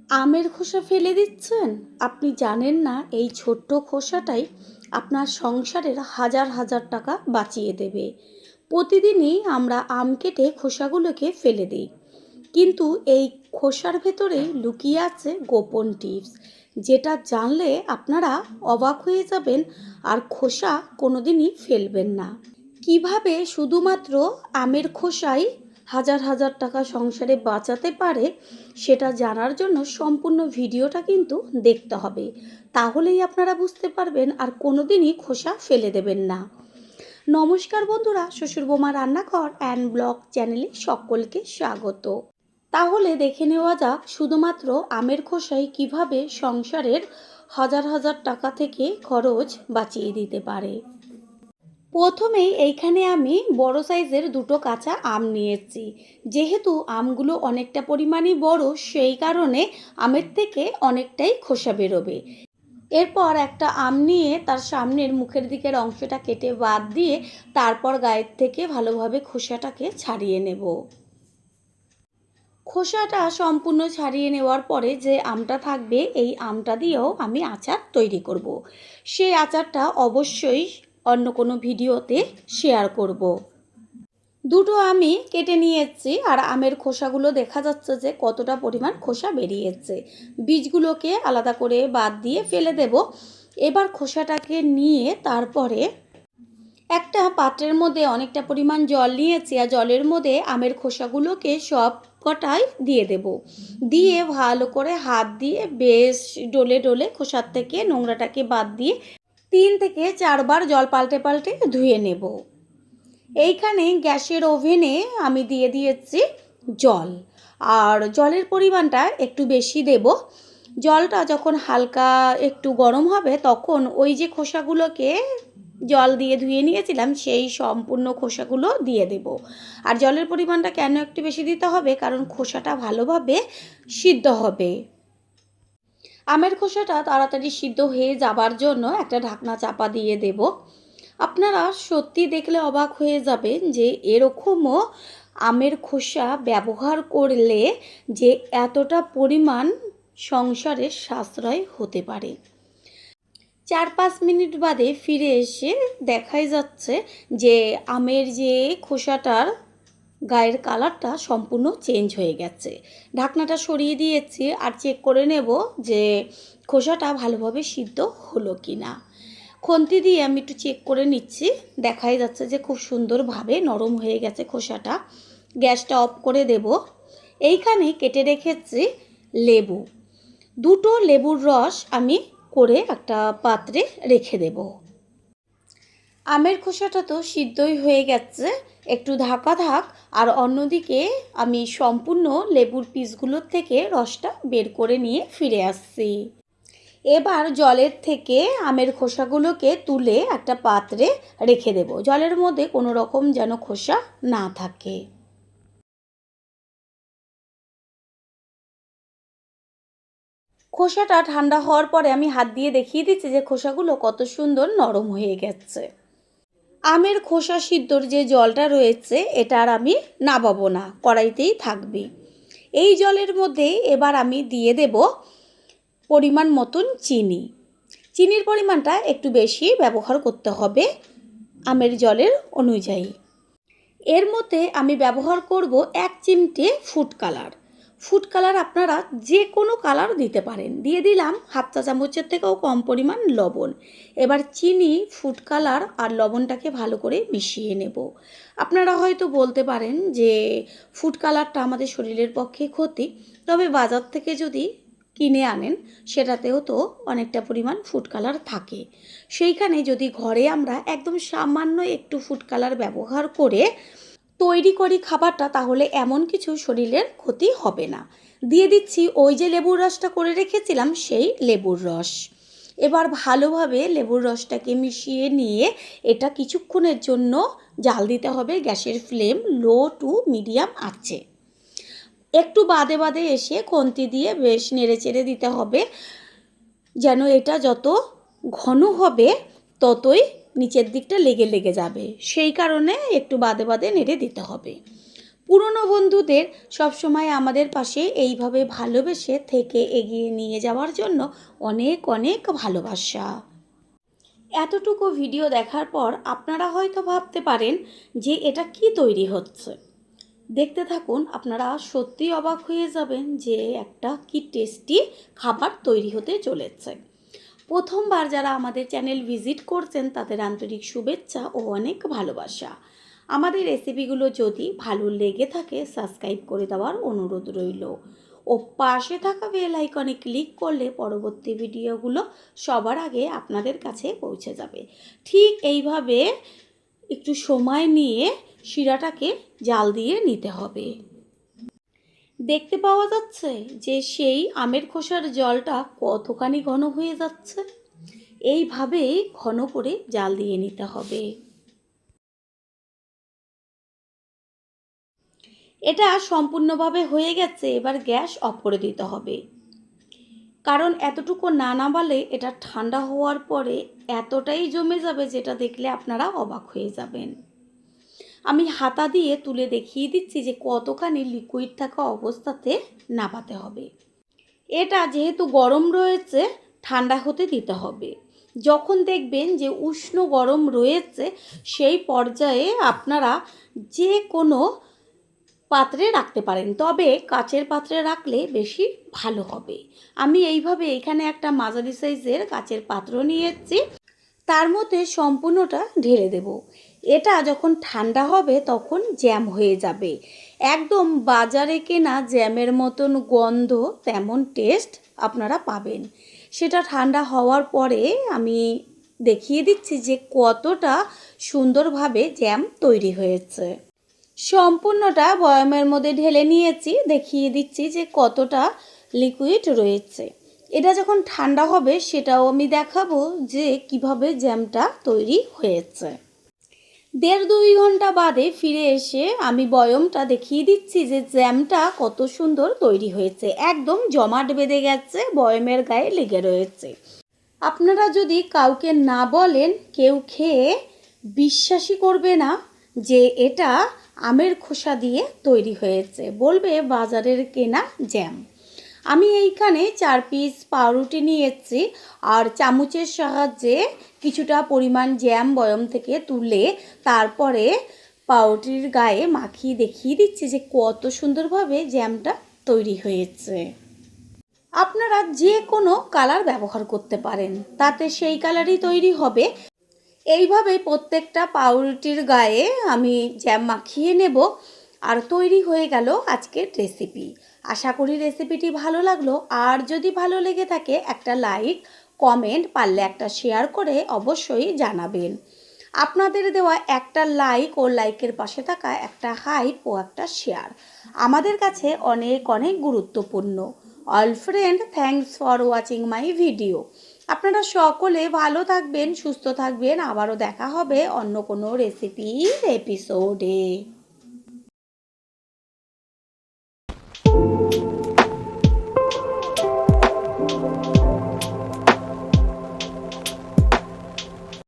আমের খোসা ফেলে দিচ্ছেন? আপনি জানেন না এই ছোট্ট খোসাটাই আপনার সংসারের হাজার হাজার টাকা বাঁচিয়ে দেবে। প্রতিদিনই আমরা আম কেটে খোসাগুলোকে ফেলে দিই, কিন্তু এই খোসার ভেতরেই লুকিয়ে আছে গোপন টিপস, যেটা জানলে আপনারা অবাক হয়ে যাবেন আর খোসা কোনোদিনই ফেলবেন না। কিভাবে শুধুমাত্র আমের খোসাই হাজার হাজার টাকা সংসারে বাঁচাতে পারে সেটা জানার জন্য সম্পূর্ণ ভিডিওটা কিন্তু দেখতে হবে। তাহলেই আপনারা বুঝতে পারবেন আর কোনোদিনই খোসা ফেলে দেবেন না। নমস্কার বন্ধুরা, শ্বশুর বোমা রান্নাঘর অ্যান্ড ব্লগ চ্যানেলে সকলকে স্বাগত। তাহলে দেখে নেওয়া যাক শুধুমাত্র আমের খোসাই কিভাবে সংসারের হাজার হাজার টাকা থেকে খরচ বাঁচিয়ে দিতে পারে। প্রথমেই এইখানে আমি বড় সাইজের দুটো কাঁচা আম নিয়েছি। যেহেতু আমগুলো অনেকটা পরিমাণই বড়, সেই কারণে আমের থেকে অনেকটাই খোসা বেরোবে। এরপর একটা আম নিয়ে তার সামনের মুখের দিকের অংশটা কেটে বাদ দিয়ে তারপর গায়ের থেকে ভালোভাবে খোসাটাকে ছাড়িয়ে নেব। খোসাটা সম্পূর্ণ ছাড়িয়ে নেওয়ার পরে যে আমটা থাকবে, এই আমটা দিয়েও আমি আচার তৈরি করব। সেই আচারটা অবশ্যই অন্য কোনো ভিডিওতে শেয়ার করব। দুটো আমি কেটে নিয়েছি আর আমের খোসাগুলো দেখা যাচ্ছে যে কতটা পরিমাণ খোসা বেরিয়েছে। বীজগুলোকে আলাদা করে বাদ দিয়ে ফেলে দেব। এবার খোসাটাকে নিয়ে তারপরে একটা পাত্রের মধ্যে অনেকটা পরিমাণ জল নিয়েছি আর জলের মধ্যে আমের খোসাগুলোকে সব কটাই দিয়ে দেব। দিয়ে ভালো করে হাত দিয়ে বেশ ডলে ডলে খোসার থেকে নোংরাটাকে বাদ দিয়ে 3 থেকে 4 বার জল পাল্টে পাল্টে ধুয়ে নেব। এইখানে গ্যাসের ওভেনে আমি দিয়ে দিয়েছি জল, আর জলের পরিমাণটা একটু বেশি দেব। জলটা যখন হালকা একটু গরম হবে তখন ওই যে খোসাগুলোকে জল দিয়ে ধুয়ে নিয়েছিলাম সেই সম্পূর্ণ খোসাগুলো দিয়ে দেব। আর জলের পরিমাণটা কেন একটু বেশি দিতে হবে, কারণ খোসাটা ভালোভাবে সিদ্ধ হবে। আমের খোসাটা তাড়াতাড়ি সিদ্ধ হয়ে যাবার জন্য একটা ঢাকনা চাপা দিয়ে দেব। আপনারা সত্যি দেখলে অবাক হয়ে যাবেন যে এরকমও আমের খোসা ব্যবহার করলে যে এতটা পরিমাণ সংসারের সাশ্রয় হতে পারে। 4-5 মিনিট বাদে ফিরে এসে দেখাই যাচ্ছে যে আমের যে খোসাটার গায়ের কালারটা সম্পূর্ণ চেঞ্জ হয়ে গেছে। ঢাকনাটা সরিয়ে দিয়েছি আর চেক করে নেব যে খোসাটা ভালোভাবে সিদ্ধ হলো কি না। খুন্তি দিয়ে আমি একটু চেক করে নিচ্ছি। দেখাই যাচ্ছে যে খুব সুন্দরভাবে নরম হয়ে গেছে খোসাটা। গ্যাসটা অফ করে দেব। এইখানে কেটে রেখেছি লেবু। দুটো লেবুর রস আমি করে একটা পাত্রে রেখে দেব। আমের খোসাটা তো সিদ্ধই হয়ে গেছে, একটু ঢাকা থাক। আর অন্যদিকে আমি সম্পূর্ণ লেবুর পিসগুলোর থেকে রসটা বের করে নিয়ে ফিরে আসছি। এবার জলের থেকে আমের খোসাগুলোকে তুলে একটা পাত্রে রেখে দেব। জলের মধ্যে কোনো রকম যেন খোসা না থাকে। খোসাটা ঠান্ডা হওয়ার পরে আমি হাত দিয়ে দেখিয়ে দিচ্ছি যে খোসাগুলো কত সুন্দর নরম হয়ে গেছে। আমের খোসা সিদ্ধর যে জলটা রয়েছে এটা আর আমি নাবাবো না, কড়াইতেই থাকবে। এই জলের মধ্যে এবার আমি দিয়ে দেব পরিমাণ মতন চিনি। চিনির পরিমাণটা একটু বেশি ব্যবহার করতে হবে আমের জলের অনুযায়ী। এর মধ্যে আমি ব্যবহার করব 1 চিমটে ফুড কালার। ফুড কালার আপনারা যে কোনো কালার দিতে পারেন। দিয়ে দিলাম হাফ চা চামচের থেকেও কম পরিমাণ লবণ। এবার চিনি, ফুড কালার আর লবণটাকে ভালো করে মিশিয়ে নেব। আপনারা হয়তো বলতে পারেন যে ফুড কালারটা আমাদের শরীরের পক্ষে ক্ষতি, তবে বাজার থেকে যদি কিনে আনেন সেটাতেও তো অনেকটা পরিমাণ ফুড কালার থাকে। সেইখানে যদি ঘরে আমরা একদম সামান্য একটু ফুড কালার ব্যবহার করে তৈরি করি খাবারটা, তাহলে এমন কিছু শরীরের ক্ষতি হবে না। দিয়ে দিচ্ছি ওই যে লেবুর রসটা করে রেখেছিলাম সেই লেবুর রস। এবার ভালোভাবে লেবুর রসটাকে মিশিয়ে নিয়ে এটা কিছুক্ষণের জন্য জাল দিতে হবে। গ্যাসের ফ্লেম লো টু মিডিয়াম আছে। একটু বাদে বাদে এসে খুন্তি দিয়ে বেশ নেড়েচেড়ে দিতে হবে, যেন এটা যত ঘন হবে ততই নিচের দিকটা লেগে লেগে যাবে, সেই কারণে একটু বাদে বাদে নেড়ে দিতে হবে। পুরনো বন্ধুদের সবসময় আমাদের পাশে এইভাবে ভালোবেসে থেকে এগিয়ে নিয়ে যাওয়ার জন্য অনেক অনেক ভালোবাসা। এতটুকু ভিডিও দেখার পর আপনারা হয়তো ভাবতে পারেন যে এটা কি তৈরি হচ্ছে। দেখতে থাকুন, আপনারা সত্যিই অবাক হয়ে যাবেন যে একটা কি টেস্টি খাবার তৈরি হতে চলেছে। প্রথমবার যারা আমাদের চ্যানেল ভিজিট করছেন তাদের আন্তরিক শুভেচ্ছা ও অনেক ভালোবাসা। আমাদের রেসিপিগুলো যদি ভালো লেগে থাকে সাবস্ক্রাইব করে দেওয়ার অনুরোধ রইল ও পাশে থাকা বেল আইকনে ক্লিক করলে পরবর্তী ভিডিওগুলো সবার আগে আপনাদের কাছে পৌঁছে যাবে। ঠিক এইভাবে একটু সময় নিয়ে শিরাটাকে জাল দিয়ে নিতে হবে। দেখতে পাওয়া যাচ্ছে যে সেই আমের খোসার জলটা কতখানি ঘন হয়ে যাচ্ছে। এইভাবেই ঘন করে জাল দিয়ে নিতে হবে। এটা সম্পূর্ণভাবে হয়ে গেছে, এবার গ্যাস অফ করে দিতে হবে। কারণ এতটুকু না নামালে এটা ঠান্ডা হওয়ার পরে এতটাই জমে যাবে যেটা দেখলে আপনারা অবাক হয়ে যাবেন। আমি হাতা দিয়ে তুলে দেখিয়ে দিচ্ছি যে কতখানি লিকুইড থাকা অবস্থাতে নামাতে হবে। এটা যেহেতু গরম রয়েছে ঠান্ডা হতে দিতে হবে। যখন দেখবেন যে উষ্ণ গরম রয়েছে সেই পর্যায়ে আপনারা যে কোনো পাত্রে রাখতে পারেন, তবে কাচের পাত্রে রাখলে বেশি ভালো হবে। আমি এইভাবে এখানে একটা মাঝারি সাইজের কাচের পাত্র নিয়েছি, তার মধ্যে সম্পূর্ণটা ঢেলে দেব। এটা যখন ঠান্ডা হবে তখন জ্যাম হয়ে যাবে, একদম বাজারে কেনা জ্যামের মতন গন্ধ, তেমন টেস্ট আপনারা পাবেন। সেটা ঠান্ডা হওয়ার পরে আমি দেখিয়ে দিচ্ছি যে কতটা সুন্দরভাবে জ্যাম তৈরি হয়েছে। সম্পূর্ণটা বয়ামের মধ্যে ঢেলে নিয়েছি, দেখিয়ে দিচ্ছি যে কতটা লিকুইড রয়েছে। এটা যখন ঠান্ডা হবে সেটাও আমি দেখাবো যে কিভাবে জ্যামটা তৈরি হয়েছে। 1.5-2 ঘন্টা বাদে ফিরে এসে আমি বয়মটা দেখিয়ে দিচ্ছি যে জ্যামটা কত সুন্দর তৈরি হয়েছে, একদম জমাট বেঁধে গেছে, বয়মের গায়ে লেগে রয়েছে। আপনারা যদি কাউকে না বলেন কেউ খেয়ে বিশ্বাসই করবে না যে এটা আমের খোসা দিয়ে তৈরি হয়েছে, বলবে বাজারের কেনা জ্যাম। আমি এইখানে 4 পিস পাউরুটি নিয়েছি আর চামচের সাহায্যে কিছুটা পরিমাণ জ্যাম বয়ম থেকে তুলে তারপরে পাউরুটির গায়ে মাখিয়ে দেখিয়ে দিচ্ছি যে কত সুন্দরভাবে জ্যামটা তৈরি হয়েছে। আপনারা যে কোনো কালার ব্যবহার করতে পারেন, তাতে সেই কালারই তৈরি হবে। এইভাবে প্রত্যেকটা পাউরুটির গায়ে আমি জ্যাম মাখিয়ে নেব আর তৈরি হয়ে গেল আজকের রেসিপি। আশা করি রেসিপিটি ভালো লাগলো, আর যদি ভালো লেগে থাকে একটা লাইক, কমেন্ট, পারলে একটা শেয়ার করে অবশ্যই জানাবেন। আপনাদের দেওয়া একটা লাইক ও লাইকের পাশে থাকা একটা হাইপ ও একটা শেয়ার আমাদের কাছে অনেক অনেক গুরুত্বপূর্ণ। All friend, thanks for watching my video. আপনারা সকলে ভালো থাকবেন, সুস্থ থাকবেন। আবারও দেখা হবে অন্য কোনো রেসিপির এপিসোডে।